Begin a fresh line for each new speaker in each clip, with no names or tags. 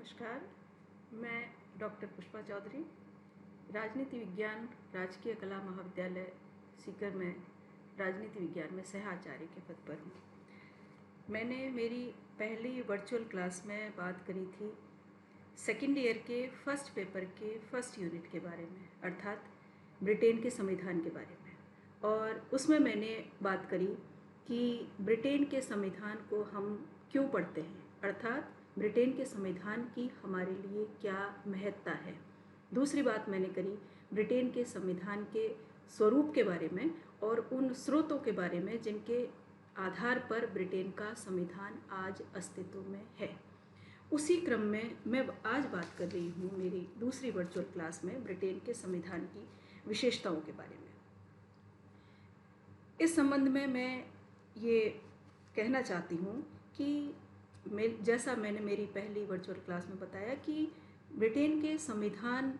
नमस्कार। मैं डॉक्टर पुष्पा चौधरी, राजनीति विज्ञान राजकीय कला महाविद्यालय सीकर में राजनीति विज्ञान में सह आचार्य के पद पर हूँ। मैंने मेरी पहली वर्चुअल क्लास में बात करी थी सेकेंड ईयर के फर्स्ट पेपर के फर्स्ट यूनिट के बारे में, अर्थात ब्रिटेन के संविधान के बारे में। और उसमें मैंने बात करी कि ब्रिटेन के संविधान को हम क्यों पढ़ते हैं, अर्थात ब्रिटेन के संविधान की हमारे लिए क्या महत्ता है। दूसरी बात मैंने करी ब्रिटेन के संविधान के स्वरूप के बारे में और उन स्रोतों के बारे में जिनके आधार पर ब्रिटेन का संविधान आज अस्तित्व में है। उसी क्रम में मैं आज बात कर रही हूँ मेरी दूसरी वर्चुअल क्लास में ब्रिटेन के संविधान की विशेषताओं के बारे में। इस संबंध में मैं ये कहना चाहती हूँ कि जैसा मैंने मेरी पहली वर्चुअल क्लास में बताया कि ब्रिटेन के संविधान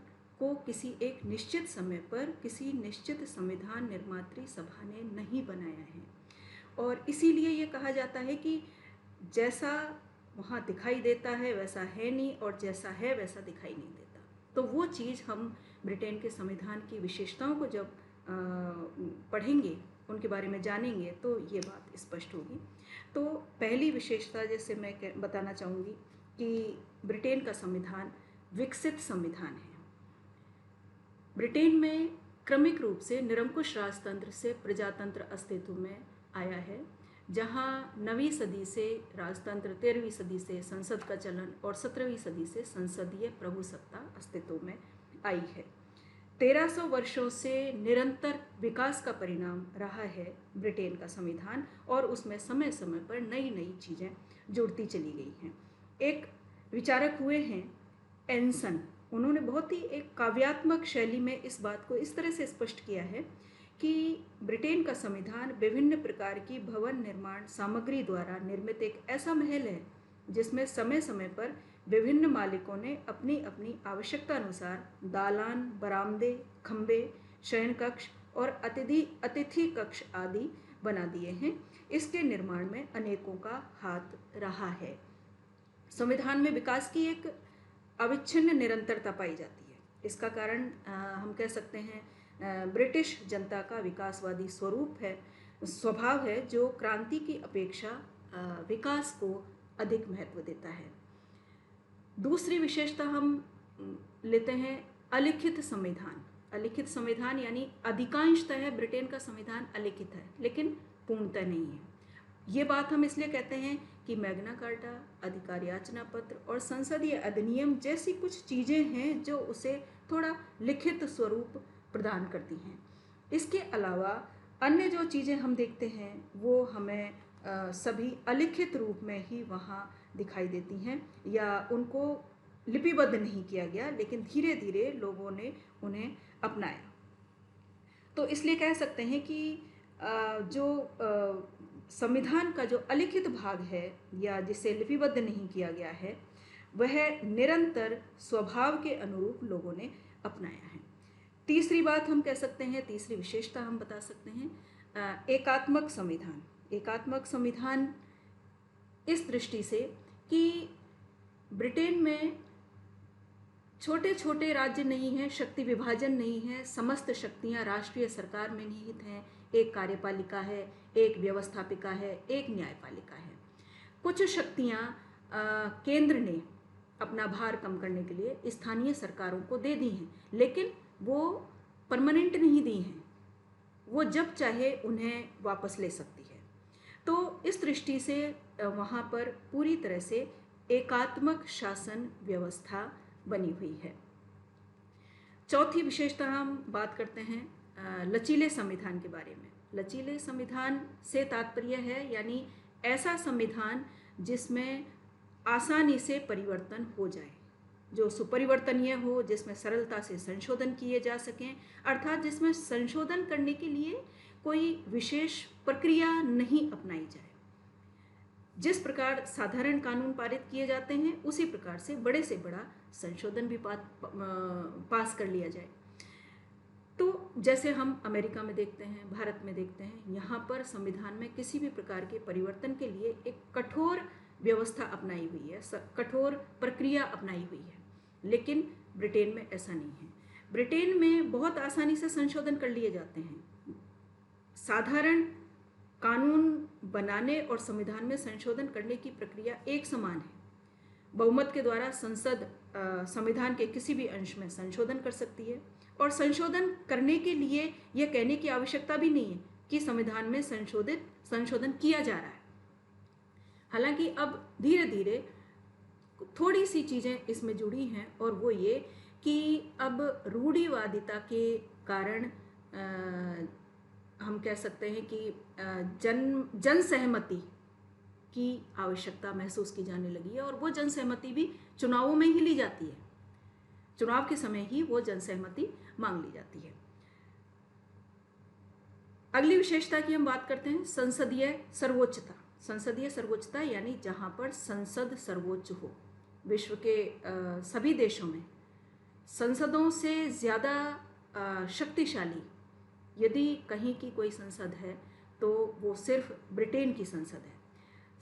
को किसी एक निश्चित समय पर किसी निश्चित संविधान निर्मात्री सभा ने नहीं बनाया है, और इसीलिए ये कहा जाता है कि जैसा वहाँ दिखाई देता है वैसा है नहीं, और जैसा है वैसा दिखाई नहीं देता। तो वो चीज़ हम ब्रिटेन के संविधान की विशेषताओं को जब पढ़ेंगे, उनके बारे में जानेंगे, तो ये बात स्पष्ट होगी। तो पहली विशेषता जैसे मैं बताना चाहूँगी कि ब्रिटेन का संविधान विकसित संविधान है। ब्रिटेन में क्रमिक रूप से निरंकुश राजतंत्र से प्रजातंत्र अस्तित्व में आया है, जहाँ 9वीं सदी से राजतंत्र, 13वीं सदी से संसद का चलन और 17वीं सदी से संसदीय प्रभुसत्ता अस्तित्व में आई है। 1300 वर्षों से निरंतर विकास का परिणाम रहा है ब्रिटेन का संविधान, और उसमें समय समय पर नई नई चीज़ें जुड़ती चली गई हैं। एक विचारक हुए हैं एनसन, उन्होंने बहुत ही एक काव्यात्मक शैली में इस बात को इस तरह से स्पष्ट किया है कि ब्रिटेन का संविधान विभिन्न प्रकार की भवन निर्माण सामग्री द्वारा निर्मित एक ऐसा महल है जिसमें समय समय पर विभिन्न मालिकों ने अपनी अपनी आवश्यकता अनुसार दालान, बरामदे, खंबे, शयन कक्ष और अतिथि कक्ष आदि बना दिए हैं। इसके निर्माण में अनेकों का हाथ रहा है। संविधान में विकास की एक अविच्छिन्न निरंतरता पाई जाती है। इसका कारण हम कह सकते हैं ब्रिटिश जनता का विकासवादी स्वभाव है, जो क्रांति की अपेक्षा विकास को अधिक महत्व देता है। दूसरी विशेषता हम लेते हैं अलिखित संविधान। अलिखित संविधान यानी अधिकांशतः ब्रिटेन का संविधान अलिखित है, लेकिन पूर्णतः नहीं है। ये बात हम इसलिए कहते हैं कि मैग्ना कार्टा, अधिकार याचना पत्र और संसदीय अधिनियम जैसी कुछ चीज़ें हैं जो उसे थोड़ा लिखित स्वरूप प्रदान करती हैं। इसके अलावा अन्य जो चीज़ें हम देखते हैं वो हमें सभी अलिखित रूप में ही वहाँ दिखाई देती हैं, या उनको लिपिबद्ध नहीं किया गया, लेकिन धीरे धीरे लोगों ने उन्हें अपनाया। तो इसलिए कह सकते हैं कि जो संविधान का जो अलिखित भाग है या जिसे लिपिबद्ध नहीं किया गया है, वह निरंतर स्वभाव के अनुरूप लोगों ने अपनाया है। तीसरी बात हम कह सकते हैं, तीसरी विशेषता हम बता सकते हैं एकात्मक संविधान। एकात्मक संविधान इस दृष्टि से कि ब्रिटेन में छोटे छोटे राज्य नहीं हैं, शक्ति विभाजन नहीं है, समस्त शक्तियां राष्ट्रीय सरकार में निहित हैं। एक कार्यपालिका है, एक व्यवस्थापिका है, एक न्यायपालिका है। कुछ शक्तियां केंद्र ने अपना भार कम करने के लिए स्थानीय सरकारों को दे दी हैं, लेकिन वो परमानेंट नहीं दी हैं, वो जब चाहे उन्हें वापस ले सकती है। तो इस दृष्टि से वहाँ पर पूरी तरह से एकात्मक शासन व्यवस्था बनी हुई है। चौथी विशेषता हम बात करते हैं लचीले संविधान के बारे में। लचीले संविधान से तात्पर्य है यानी ऐसा संविधान जिसमें आसानी से परिवर्तन हो जाए, जो सुपरिवर्तनीय हो, जिसमें सरलता से संशोधन किए जा सकें, अर्थात जिसमें संशोधन करने के लिए कोई विशेष प्रक्रिया नहीं अपनाई जाए। जिस प्रकार साधारण कानून पारित किए जाते हैं, उसी प्रकार से बड़ा संशोधन भी पास कर लिया जाए। तो जैसे हम अमेरिका में देखते हैं, भारत में देखते हैं, यहाँ पर संविधान में किसी भी प्रकार के परिवर्तन के लिए एक कठोर व्यवस्था अपनाई हुई है, कठोर प्रक्रिया अपनाई हुई है, लेकिन ब्रिटेन में ऐसा नहीं है। ब्रिटेन में बहुत आसानी से संशोधन कर लिए जाते हैं। साधारण कानून बनाने और संविधान में संशोधन करने की प्रक्रिया एक समान है। बहुमत के द्वारा संसद संविधान के किसी भी अंश में संशोधन कर सकती है, और संशोधन करने के लिए यह कहने की आवश्यकता भी नहीं है कि संविधान में संशोधन किया जा रहा है। हालांकि अब धीरे धीरे थोड़ी सी चीज़ें इसमें जुड़ी हैं, और वो ये कि अब रूढ़िवादिता के कारण हम कह सकते हैं कि जन सहमति की आवश्यकता महसूस की जाने लगी है, और वो जन सहमति भी चुनावों में ही ली जाती है। चुनाव के समय ही वो जन सहमति मांग ली जाती है। अगली विशेषता की हम बात करते हैं, संसदीय सर्वोच्चता। संसदीय सर्वोच्चता यानी जहाँ पर संसद सर्वोच्च हो। विश्व के सभी देशों में संसदों से ज़्यादा शक्तिशाली यदि कहीं की कोई संसद है तो वो सिर्फ ब्रिटेन की संसद है।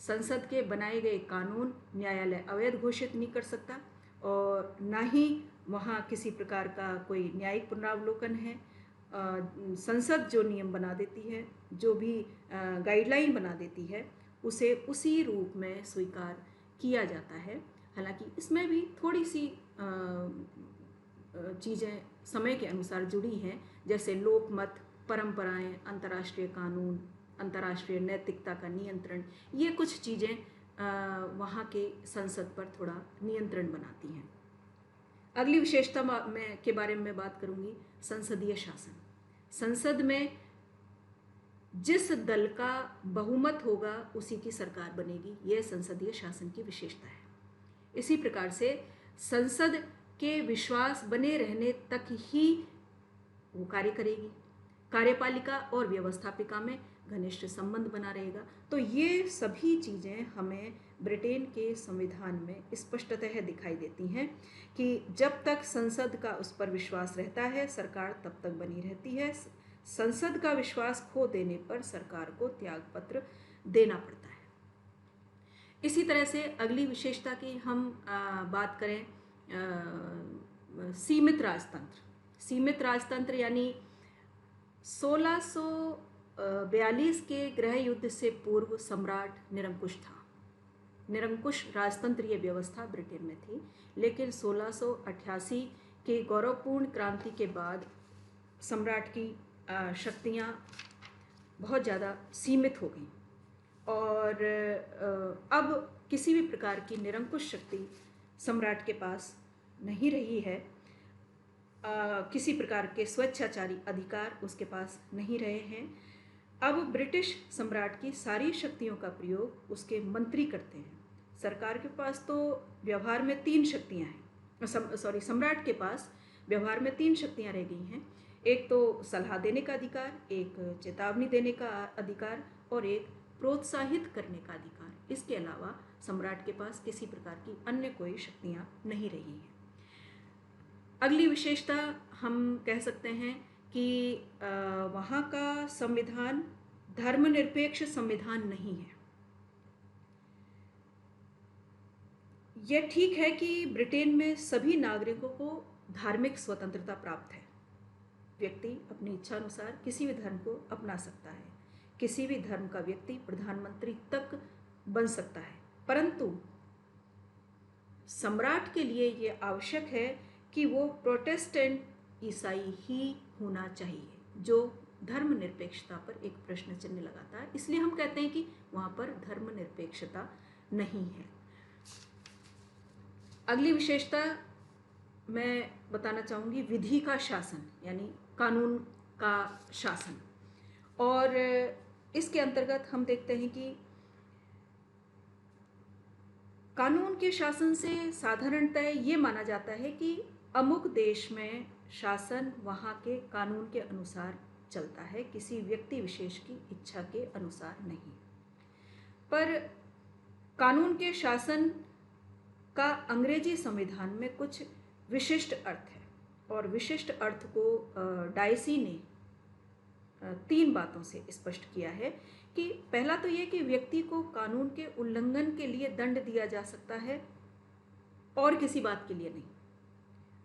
संसद के बनाए गए कानून न्यायालय अवैध घोषित नहीं कर सकता, और ना ही वहाँ किसी प्रकार का कोई न्यायिक पुनरावलोकन है। संसद जो नियम बना देती है, जो भी गाइडलाइन बना देती है, उसे उसी रूप में स्वीकार किया जाता है। हालांकि इसमें भी थोड़ी सी चीज़ें समय के अनुसार जुड़ी हैं, जैसे लोकमत, परंपराएं, अंतर्राष्ट्रीय कानून, अंतर्राष्ट्रीय नैतिकता का नियंत्रण। ये कुछ चीज़ें वहाँ के संसद पर थोड़ा नियंत्रण बनाती हैं। अगली विशेषता के बारे में मैं बात करूँगी, संसदीय शासन। संसद में जिस दल का बहुमत होगा उसी की सरकार बनेगी, यह संसदीय शासन की विशेषता है। इसी प्रकार से संसद के विश्वास बने रहने तक ही वो कार्य करेगी। कार्यपालिका और व्यवस्थापिका में घनिष्ठ संबंध बना रहेगा। तो ये सभी चीज़ें हमें ब्रिटेन के संविधान में स्पष्टतः दिखाई देती हैं कि जब तक संसद का उस पर विश्वास रहता है, सरकार तब तक बनी रहती है। संसद का विश्वास खो देने पर सरकार को त्यागपत्र देना पड़ता है। इसी तरह से अगली विशेषता की हम बात करें, सीमित राजतंत्र। सीमित राजतंत्र यानी 1642 के गृह युद्ध से पूर्व सम्राट निरंकुश था। निरंकुश राजतंत्रीय व्यवस्था ब्रिटेन में थी, लेकिन 1688 के गौरवपूर्ण क्रांति के बाद सम्राट की शक्तियाँ बहुत ज़्यादा सीमित हो गईं, और अब किसी भी प्रकार की निरंकुश शक्ति सम्राट के पास नहीं रही है। किसी प्रकार के स्वेच्छाचारी अधिकार उसके पास नहीं रहे हैं। अब ब्रिटिश सम्राट की सारी शक्तियों का प्रयोग उसके मंत्री करते हैं। सरकार के पास तो व्यवहार में 3 शक्तियाँ हैं, सम्राट के पास व्यवहार में 3 शक्तियाँ रह गई हैं। एक तो सलाह देने का अधिकार, एक चेतावनी देने का अधिकार, और एक प्रोत्साहित करने का अधिकार। इसके अलावा सम्राट के पास किसी प्रकार की अन्य कोई शक्तियाँ नहीं रही हैं। अगली विशेषता हम कह सकते हैं कि वहाँ का संविधान धर्मनिरपेक्ष संविधान नहीं है। यह ठीक है कि ब्रिटेन में सभी नागरिकों को धार्मिक स्वतंत्रता प्राप्त है। व्यक्ति अपनी इच्छा अनुसार किसी भी धर्म को अपना सकता है। किसी भी धर्म का व्यक्ति प्रधानमंत्री तक बन सकता है, परंतु सम्राट के लिए यह आवश्यक है कि वो प्रोटेस्टेंट ईसाई ही होना चाहिए, जो धर्मनिरपेक्षता पर एक प्रश्न चिन्ह लगाता है। इसलिए हम कहते हैं कि वहाँ पर धर्मनिरपेक्षता नहीं है। अगली विशेषता मैं बताना चाहूँगी, विधि का शासन यानी कानून का शासन। और इसके अंतर्गत हम देखते हैं कि कानून के शासन से साधारणतः ये माना जाता है कि अमुक देश में शासन वहाँ के कानून के अनुसार चलता है, किसी व्यक्ति विशेष की इच्छा के अनुसार नहीं। पर कानून के शासन का अंग्रेजी संविधान में कुछ विशिष्ट अर्थ है, और विशिष्ट अर्थ को डायसी ने 3 बातों से स्पष्ट किया है कि पहला तो ये कि व्यक्ति को कानून के उल्लंघन के लिए दंड दिया जा सकता है और किसी बात के लिए नहीं।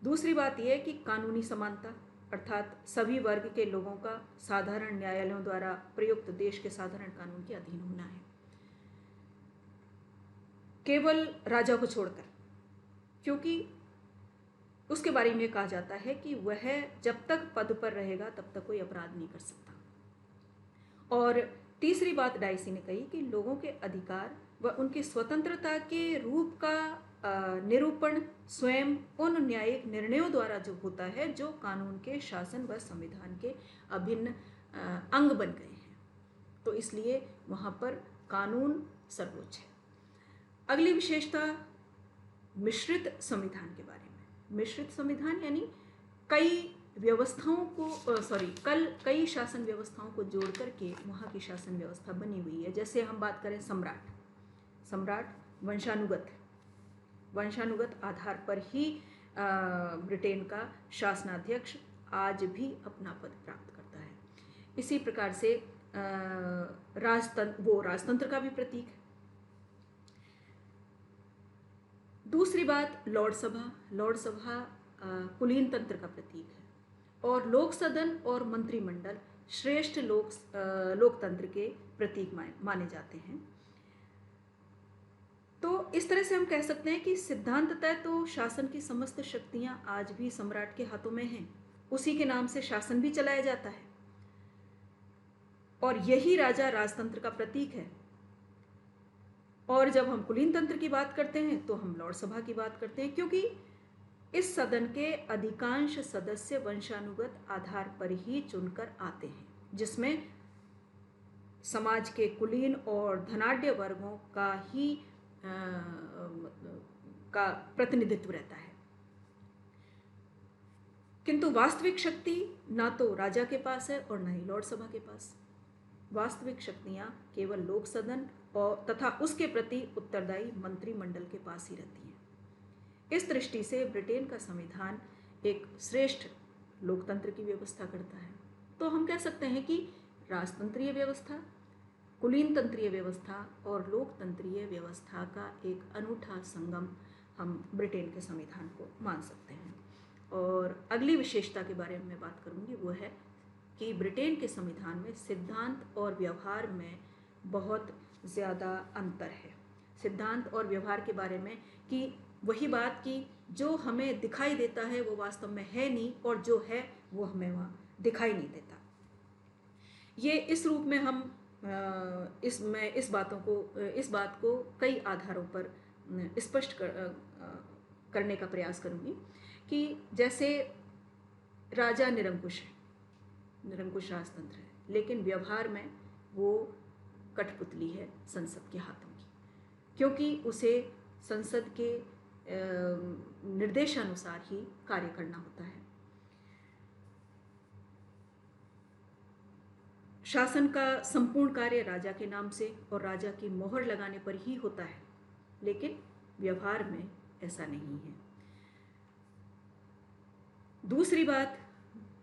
दूसरी बात यह है कि कानूनी समानता, अर्थात सभी वर्ग के लोगों का साधारण न्यायालयों द्वारा प्रयुक्त देश के साधारण कानून के अधीन होना है, केवल राजा को छोड़कर, क्योंकि उसके बारे में कहा जाता है कि वह जब तक पद पर रहेगा तब तक कोई अपराध नहीं कर सकता। और तीसरी बात डायसी ने कही कि लोगों के अधिकार व उनकी स्वतंत्रता के रूप का निरूपण स्वयं उन न्यायिक निर्णयों द्वारा जो होता है जो कानून के शासन व संविधान के अभिन्न अंग बन गए हैं। तो इसलिए वहाँ पर कानून सर्वोच्च है। अगली विशेषता मिश्रित संविधान के बारे में। मिश्रित संविधान यानी कई व्यवस्थाओं को कई शासन व्यवस्थाओं को जोड़ करके वहाँ की शासन व्यवस्था बनी हुई है। जैसे हम बात करें सम्राट वंशानुगत आधार पर ही ब्रिटेन का शासनाध्यक्ष आज भी अपना पद प्राप्त करता है। इसी प्रकार से राजतंत्र का भी प्रतीक है। दूसरी बात लॉर्ड सभा कुलीन तंत्र का प्रतीक है और लोक सदन और मंत्रिमंडल श्रेष्ठ लोकतंत्र के प्रतीक माने जाते हैं। तो इस तरह से हम कह सकते हैं कि सिद्धांततः तो शासन की समस्त शक्तियां आज भी सम्राट के हाथों में हैं, उसी के नाम से शासन भी चलाया जाता है और यही राजा राजतंत्र का प्रतीक है। और जब हम कुलीन तंत्र की बात करते हैं तो हम लॉर्ड सभा की बात करते हैं, क्योंकि इस सदन के अधिकांश सदस्य वंशानुगत आधार पर ही चुनकर आते हैं, जिसमें समाज के कुलीन और धनाढ्य वर्गों का ही का प्रतिनिधित्व रहता है। किंतु वास्तविक शक्ति ना तो राजा के पास है और ना ही लॉर्ड सभा के पास। वास्तविक शक्तियां केवल लोक सदन और तथा उसके प्रति उत्तरदायी मंत्रिमंडल के पास ही रहती हैं। इस दृष्टि से ब्रिटेन का संविधान एक श्रेष्ठ लोकतंत्र की व्यवस्था करता है। तो हम कह सकते हैं कि राजतंत्रीय व्यवस्था, कुलीन तंत्रीय व्यवस्था और लोकतंत्रीय व्यवस्था का एक अनूठा संगम हम ब्रिटेन के संविधान को मान सकते हैं। और अगली विशेषता के बारे में मैं बात करूंगी, वो है कि ब्रिटेन के संविधान में सिद्धांत और व्यवहार में बहुत ज़्यादा अंतर है। सिद्धांत और व्यवहार के बारे में कि वही बात कि जो हमें दिखाई देता है वो वास्तव में है नहीं और जो है वो हमें वहाँ दिखाई नहीं देता। ये इस रूप में हम इस बात को कई आधारों पर स्पष्ट करने का प्रयास करूँगी कि जैसे राजा निरंकुश राजतंत्र है, लेकिन व्यवहार में वो कठपुतली है संसद के हाथों की, क्योंकि उसे संसद के निर्देशानुसार ही कार्य करना होता है। शासन का संपूर्ण कार्य राजा के नाम से और राजा की मोहर लगाने पर ही होता है, लेकिन व्यवहार में ऐसा नहीं है। दूसरी बात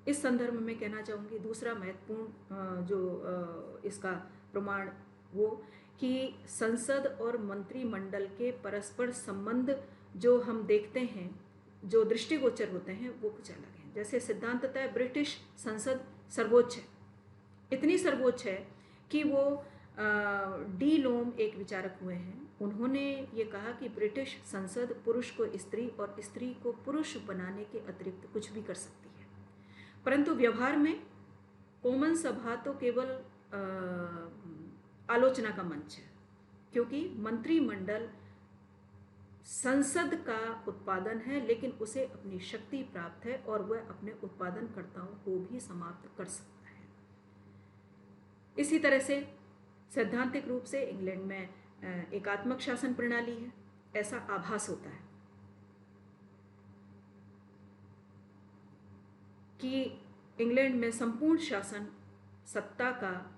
इस संदर्भ में कहना चाहूँगी, दूसरा महत्वपूर्ण जो इसका प्रमाण वो कि संसद और मंत्रिमंडल के परस्पर संबंध जो हम देखते हैं, जो दृष्टिगोचर होते हैं, वो कुछ अलग हैं। जैसे सिद्धांततः ब्रिटिश संसद सर्वोच्च है, इतनी सर्वोच्च है कि वो डी लोम एक विचारक हुए हैं, उन्होंने ये कहा कि ब्रिटिश संसद पुरुष को स्त्री और स्त्री को पुरुष बनाने के अतिरिक्त कुछ भी कर सकती है, परंतु व्यवहार में कॉमन सभा तो केवल आलोचना का मंच है, क्योंकि मंत्रिमंडल संसद का उत्पादन है, लेकिन उसे अपनी शक्ति प्राप्त है और वह अपने उत्पादनकर्ताओं को भी समाप्त कर सकता है। इसी तरह से सैद्धांतिक रूप से इंग्लैंड में एकात्मक शासन प्रणाली है, ऐसा आभास होता है कि इंग्लैंड में संपूर्ण शासन सत्ता का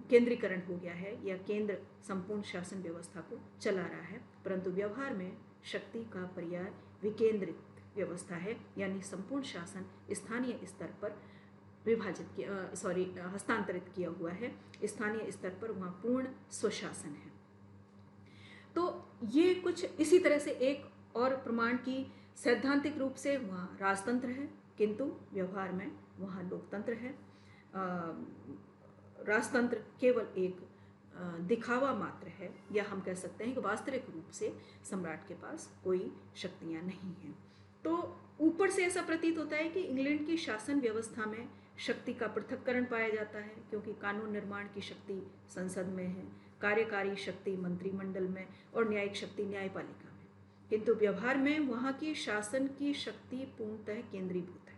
केंद्रीकरण हो गया है या केंद्र संपूर्ण शासन व्यवस्था को चला रहा है, परंतु व्यवहार में शक्ति का पर्याय विकेंद्रित व्यवस्था है, यानी संपूर्ण शासन स्थानीय स्तर पर हस्तांतरित किया हुआ है। स्थानीय स्तर पर वहाँ पूर्ण स्वशासन है। तो ये कुछ इसी तरह से एक और प्रमाण की सैद्धांतिक रूप से वहाँ राजतंत्र है, किंतु व्यवहार में वहाँ लोकतंत्र है। राजतंत्र केवल एक दिखावा मात्र है, या हम कह सकते हैं कि वास्तविक रूप से सम्राट के पास कोई शक्तियाँ नहीं हैं। तो ऊपर से ऐसा प्रतीत होता है कि इंग्लैंड की शासन व्यवस्था में शक्ति का पृथक्करण पाया जाता है, क्योंकि कानून निर्माण की शक्ति संसद में है, कार्यकारी शक्ति मंत्रिमंडल में और न्यायिक शक्ति न्यायपालिका में, किंतु व्यवहार में वहाँ की शासन की शक्ति पूर्णतः केंद्रीभूत है।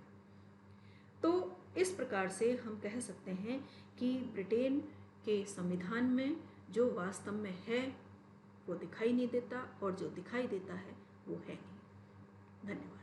तो इस प्रकार से हम कह सकते हैं कि ब्रिटेन के संविधान में जो वास्तव में है वो दिखाई नहीं देता, और जो दिखाई देता है वो है नहीं। धन्यवाद।